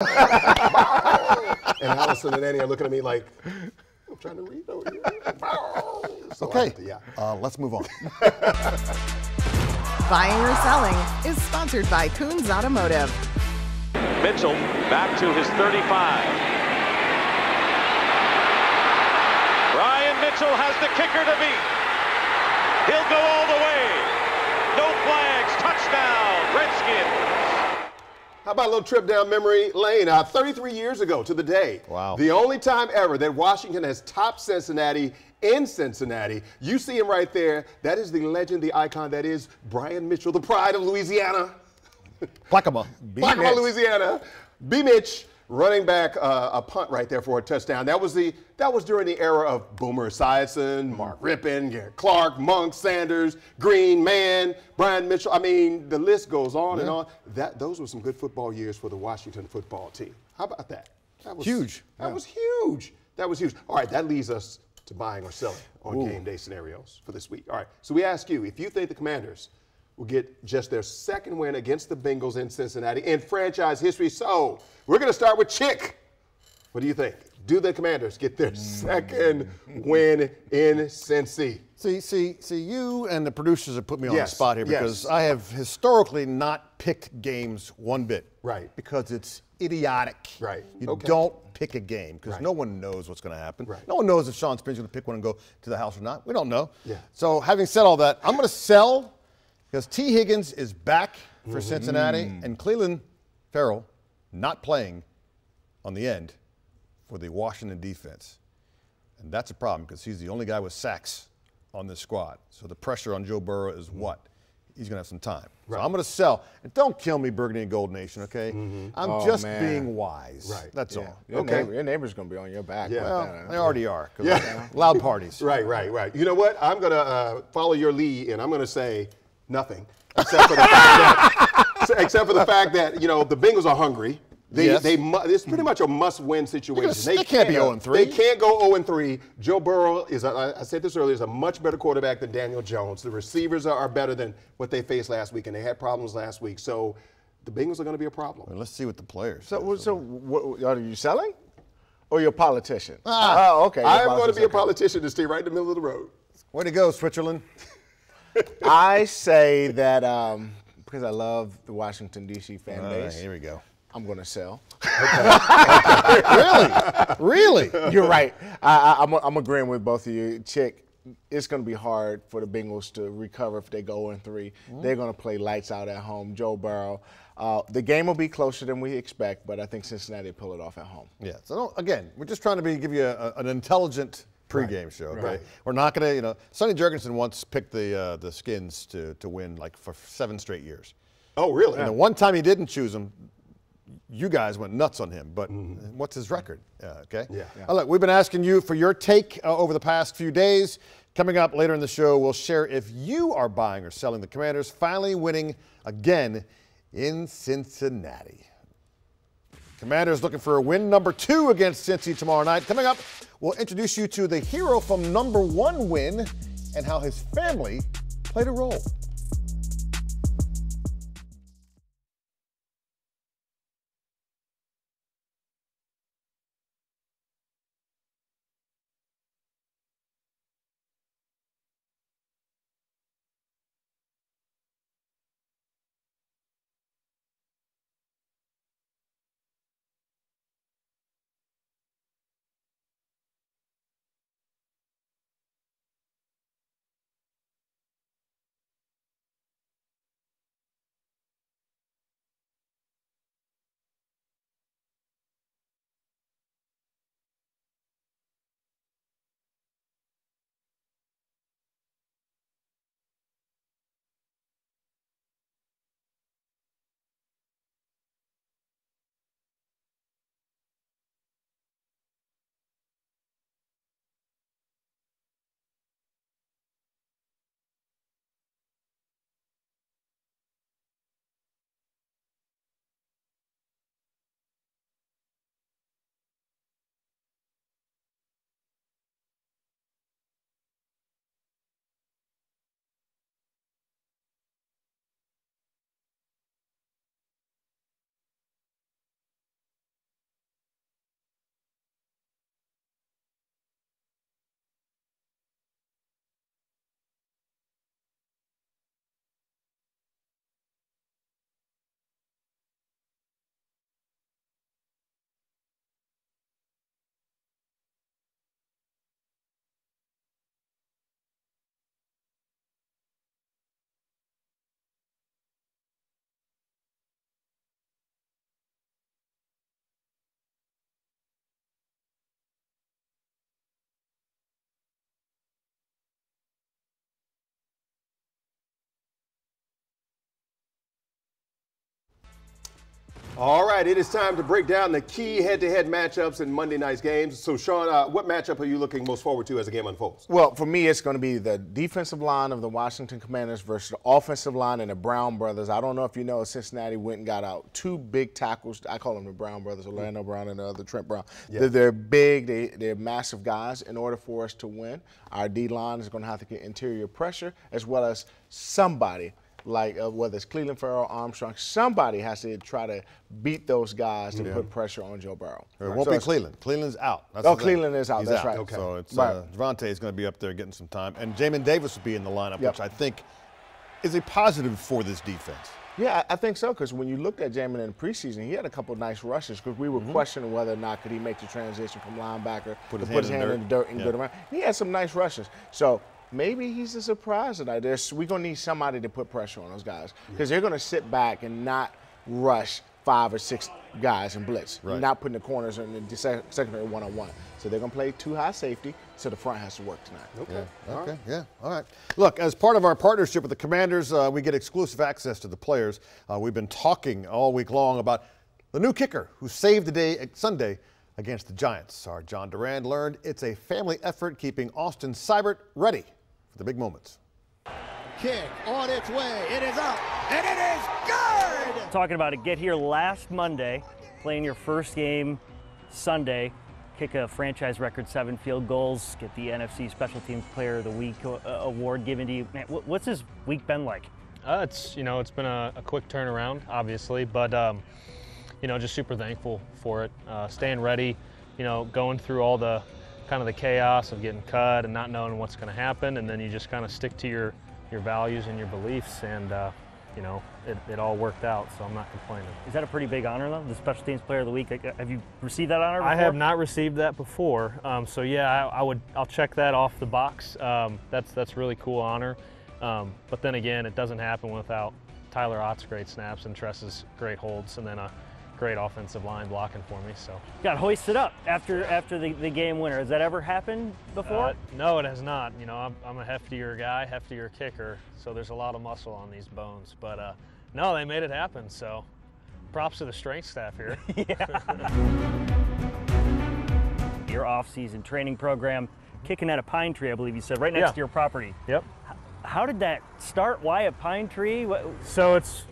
And Allison and Annie are looking at me like, I'm trying to read over here. So Okay, yeah. let's move on. Buying or Selling is sponsored by Coons Automotive. Mitchell back to his 35. Brian Mitchell has the kicker to beat. He'll go all the way. No flags. Touchdown, Redskins. How about a little trip down memory lane? 33 years ago to the day. Wow. The only time ever that Washington has topped Cincinnati in Cincinnati. You see him right there. That is the legend, the icon. That is Brian Mitchell, the pride of Louisiana. Plaquemine. Plaquemine, Louisiana. B. Mitch running back a punt right there for a touchdown. That was during the era of Boomer Esiason, Mark Rippon, Garrett Clark, Monk, Sanders, Green, Mann, Brian Mitchell. I mean, the list goes on and on. Those were some good football years for the Washington football team. How about that? That was huge. That was huge. That was huge. All right, that leads us to buying or selling on game day scenarios for this week. All right, so we ask you, if you think the Commanders will get just their second win against the Bengals in Cincinnati in franchise history. So we're going to start with Chick. What do you think? Do the Commanders get their second win in Cincy? See, you and the producers have put me on the spot here because I have historically not picked games one bit. Right. Because it's idiotic. Right. You don't pick a game because no one knows what's going to happen. Right. No one knows if Sean Spin's going to pick one and go to the house or not. We don't know. Yeah. So having said all that, I'm going to sell because T. Higgins is back for Cincinnati and Cleveland Farrell not playing on the end for the Washington defense. And that's a problem because he's the only guy with sacks on this squad. So the pressure on Joe Burrow is what? He's going to have some time. So I'm going to sell. And don't kill me, Burgundy and Gold Nation, okay? I'm just being wise. Right. That's all. Your neighbor's going to be on your back. Yeah. Well, they already are. Loud parties. Right. You know what? I'm going to follow your lead, and I'm going to say nothing, except for the fact that, you know, the Bengals are hungry. It's pretty much a must-win situation. They can't be 0-3. They can't go 0-3. Joe Burrow is, I said this earlier, is a much better quarterback than Daniel Jones. The receivers are better than what they faced last week, and they had problems last week. So the Bengals are going to be a problem. Well, let's see what the players. So what, are you selling? Or you're a politician? Oh, okay. I'm going to be a politician to stay right in the middle of the road. Way to go, Switzerland. I say that because I love the Washington, D.C. fan base. Here we go. I'm going to sell. Really? You're right. I'm agreeing with both of you. Chick, it's going to be hard for the Bengals to recover if they go 0-3. They're going to play lights out at home. Joe Burrow. The game will be closer than we expect, but I think Cincinnati will pull it off at home. Yeah. So again, we're just trying to give you an intelligent pregame show. Okay. We're not going to, Sonny Jurgensen once picked the Skins to win like for 7 straight years. Oh, really? And the one time he didn't choose them, you guys went nuts on him, but what's his record? Okay. Yeah. Look, we've been asking you for your take over the past few days. Coming up later in the show, we'll share if you are buying or selling the Commanders finally winning again in Cincinnati. Commanders looking for a win number 2 against Cincy tomorrow night. Coming up, we'll introduce you to the hero from number 1 win and how his family played a role. All right, it is time to break down the key head-to-head matchups in Monday night's games. So, Sean, what matchup are you looking most forward to as the game unfolds? Well, for me, it's going to be the defensive line of the Washington Commanders versus the offensive line and the Brown brothers. I don't know if you know, Cincinnati went and got out 2 big tackles. I call them the Brown brothers, Orlando Brown and the other Trent Brown. Yeah. They're big. They're massive guys. In order for us to win, our D-line is going to have to get interior pressure as well as somebody, like whether it's Cleveland, Farrell, Armstrong, somebody has to try to beat those guys to put pressure on Joe Burrow. It won't be Cleveland. Cleveland's out. Cleveland is out. That's right. Okay. So it's Devontae is going to be up there getting some time, and Jamin Davis will be in the lineup, which I think is a positive for this defense. Yeah, I think so, because when you looked at Jamin in the preseason, he had a couple of nice rushes because we were questioning whether or not could he make the transition from linebacker to put his hand in the dirt and get around. He had some nice rushes. So maybe he's a surprise tonight. We're going to need somebody to put pressure on those guys because they're going to sit back and not rush 5 or 6 guys in blitz, not putting the corners in the secondary one-on-one. So they're going to play 2 high safety, so the front has to work tonight. All right. Look, as part of our partnership with the Commanders, we get exclusive access to the players. We've been talking all week long about the new kicker who saved the day Sunday against the Giants. Our John Durand learned it's a family effort keeping Austin Seibert ready for the big moments. Kick on its way. It is up, and it is good! Talking about it, get here last Monday, playing your first game Sunday, kick a franchise record 7 field goals, get the NFC Special Teams Player of the Week award given to you. Man, what's this week been like? It's been a quick turnaround, obviously, but just super thankful for it. Staying ready, going through all the kind of the chaos of getting cut and not knowing what's going to happen, and then you just kind of stick to your values and your beliefs, and it all worked out, so I'm not complaining. Is that a pretty big honor, though, the Special Teams Player of the Week? Have you received that honor before? I have not received that before, so yeah, I'll check that off the box. That's really cool honor, but then again, it doesn't happen without Tyler Ott's great snaps and Tress's great holds, and then a great offensive line blocking for me. So got hoisted up after the game winner. Has that ever happened before? No, it has not. I'm a heftier guy, heftier kicker, so there's a lot of muscle on these bones. But no, they made it happen. So props to the strength staff here. Your off-season training program, kicking at a pine tree, I believe you said, right next to your property. Yep. How did that start? Why a pine tree? So it's,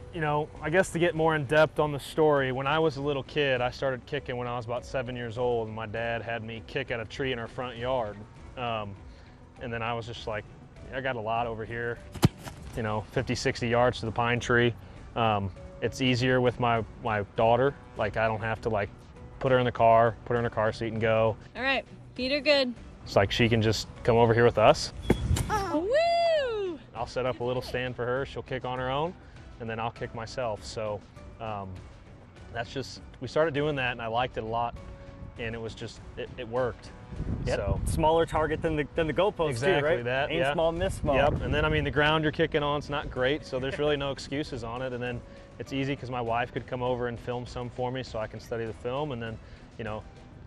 I guess to get more in depth on the story, when I was a little kid, I started kicking when I was about 7 years old, and my dad had me kick at a tree in our front yard. And then I was just like, I got a lot over here, 50, 60 yards to the pine tree. It's easier with my daughter. Like, I don't have to put her in the car, put her in her car seat and go. All right, feet are good. It's like she can just come over here with us. Woo! I'll set up a little stand for her. She'll kick on her own, and then I'll kick myself. So that's just, we started doing that, and I liked it a lot, and it was just, it worked. Yep. So smaller target than the goalpost, exactly, too, right? That, Aim small, miss small. Yep, and then, the ground you're kicking on is not great, so there's really no excuses on it, and then it's easy because my wife could come over and film some for me so I can study the film, and then,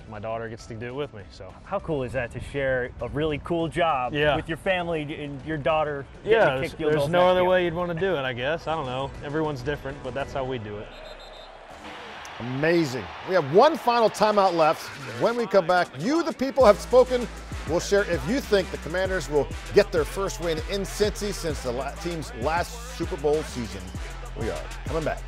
my daughter gets to do it with me. So how cool is that to share a really cool job with your family and your daughter? There's no other way you'd want to do it, I guess. I don't know. Everyone's different, but that's how we do it. Amazing. We have one final timeout left. When we come back, you, the people, have spoken. We'll share if you think the Commanders will get their first win in Cincy since the team's last Super Bowl season. We are coming back.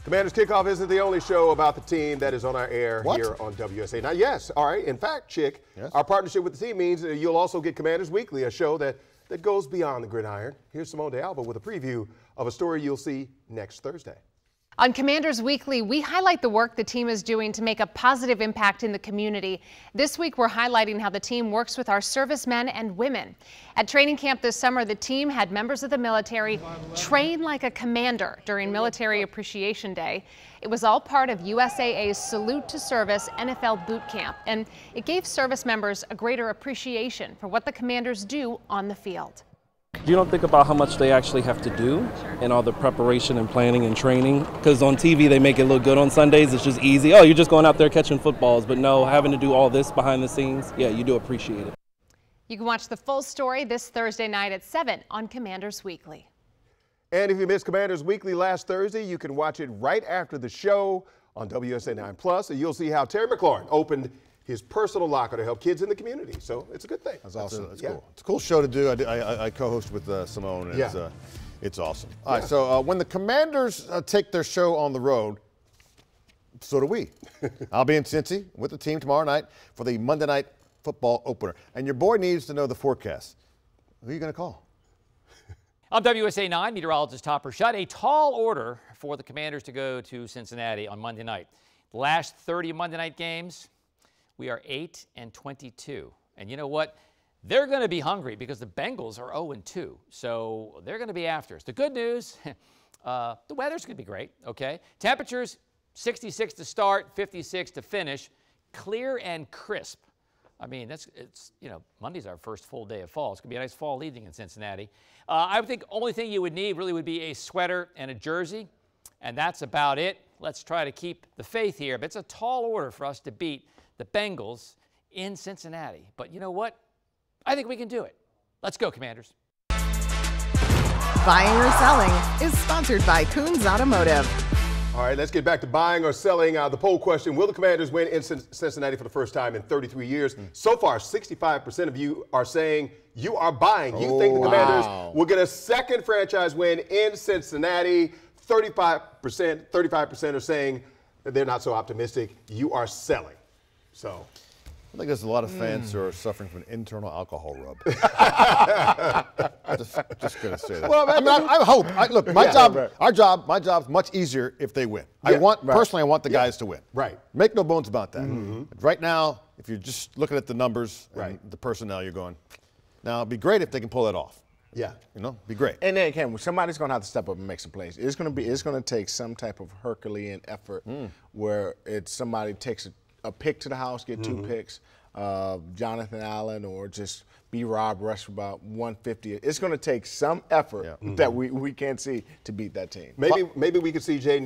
Commanders Kickoff isn't the only show about the team that is on our air here on WSA. Now, yes, all right. In fact, Chick, our partnership with the team means you'll also get Commanders Weekly, a show that goes beyond the gridiron. Here's Simone de Alba with a preview of a story you'll see next Thursday. On Commanders Weekly, we highlight the work the team is doing to make a positive impact in the community. This week, we're highlighting how the team works with our servicemen and women. At training camp this summer, the team had members of the military train like a commander during Military Appreciation Day. It was all part of USAA's Salute to Service NFL Boot Camp, and it gave service members a greater appreciation for what the commanders do on the field. You don't think about how much they actually have to do and all the preparation and planning and training, because on TV they make it look good on Sundays. It's just easy. Oh, you're just going out there catching footballs. But no, having to do all this behind the scenes, yeah, you do appreciate it. You can watch the full story this Thursday night at 7 on Commanders Weekly. And if you missed Commanders Weekly last Thursday, you can watch it right after the show on WSA 9 Plus, and you'll see how Terry McLaurin opened his personal locker to help kids in the community. So it's a good thing. That's awesome. That's cool. It's a cool show to do. I co-host with Simone, and it's awesome. All right, so when the Commanders take their show on the road, so do we. I'll be in Cincy with the team tomorrow night for the Monday Night Football opener. And your boy needs to know the forecast. Who are you going to call? I'm WSA 9 meteorologist Topper Shutt. A tall order for the Commanders to go to Cincinnati on Monday night. The last 30 Monday night games, we are 8-22. And you know what? They're going to be hungry because the Bengals are 0-2. So they're going to be after us. The good news, the weather's going to be great, okay? Temperatures, 66 to start, 56 to finish. Clear and crisp. I mean, Monday's our first full day of fall. It's going to be a nice fall evening in Cincinnati. I would think the only thing you would need really would be a sweater and a jersey, and that's about it. Let's try to keep the faith here. But it's a tall order for us to beat the Bengals in Cincinnati. But you know what? I think we can do it. Let's go, Commanders. Buying or selling is sponsored by Coons Automotive. All right, let's get back to buying or selling. The poll question, will the Commanders win in Cincinnati for the first time in 33 years? So far, 65% of you are saying you are buying. You think the Commanders will get a second franchise win in Cincinnati. 35% are saying that they're not so optimistic. You are selling. So I think there's a lot of fans who are suffering from an internal alcohol rub. just going to say that. Well, I hope. Look, my job's much easier if they win. Personally, I want the guys to win. Right. Make no bones about that. But right now, if you're just looking at the numbers and the personnel, you're going, now it'd be great if they can pull that off. Yeah. Be great. And then, Cam, somebody's going to have to step up and make some plays. It's going to take some type of Herculean effort where somebody takes a pick to the house, get 2 picks, Jonathan Allen, or just B-Rob rush for about 150. It's going to take some effort that we can't see to beat that team. Maybe we could see Jaden Daniels